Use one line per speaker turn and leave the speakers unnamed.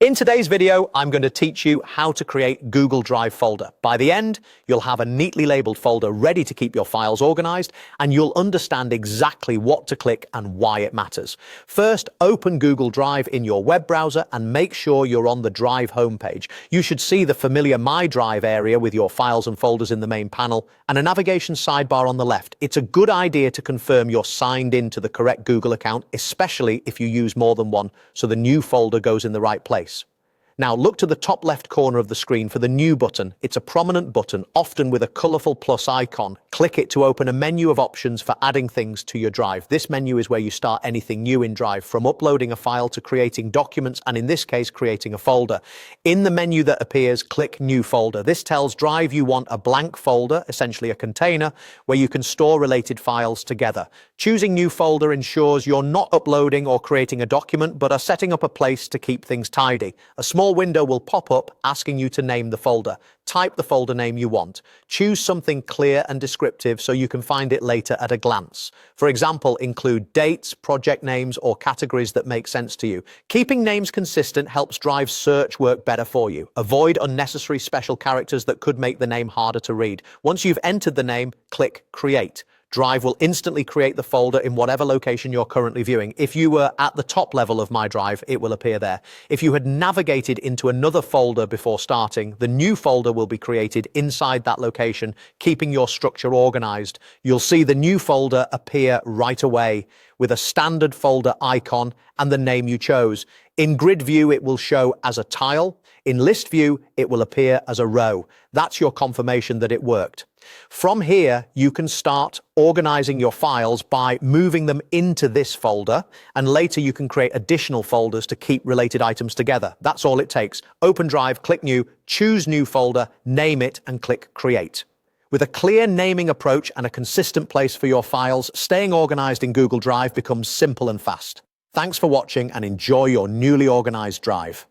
In today's video, I'm going to teach you how to create Google Drive folder. By the end, you'll have a neatly labeled folder ready to keep your files organized, and you'll understand exactly what to click and why it matters. First, open Google Drive in your web browser and make sure you're on the Drive homepage. You should see the familiar My Drive area with your files and folders in the main panel and a navigation sidebar on the left. It's a good idea to confirm you're signed in to the correct Google account, especially if you use more than one, so the new folder goes in the right place. Now look to the top left corner of the screen for the New button. It's a prominent button, often with a colorful plus icon. Click it to open a menu of options for adding things to your Drive. This menu is where you start anything new in Drive, from uploading a file to creating documents, and in this case, creating a folder. In the menu that appears, click New Folder. This tells Drive you want a blank folder, essentially a container, where you can store related files together. Choosing New Folder ensures you're not uploading or creating a document, but are setting up a place to keep things tidy. A small window will pop up asking you to name the folder. Type the folder name you want. Choose something clear and descriptive so you can find it later at a glance. For example, include dates, project names, or categories that make sense to you. Keeping names consistent helps Drive search work better for you. Avoid unnecessary special characters that could make the name harder to read. Once you've entered the name, click Create. Drive will instantly create the folder in whatever location you're currently viewing. If you were at the top level of My Drive, it will appear there. If you had navigated into another folder before starting, the new folder will be created inside that location, keeping your structure organized. You'll see the new folder appear right away with a standard folder icon and the name you chose. In grid view, it will show as a tile. In list view, it will appear as a row. That's your confirmation that it worked. From here, you can start organizing your files by moving them into this folder, and later you can create additional folders to keep related items together. That's all it takes. Open Drive, click New, choose New Folder, name it, and click Create. With a clear naming approach and a consistent place for your files, staying organized in Google Drive becomes simple and fast. Thanks for watching and enjoy your newly organized Drive.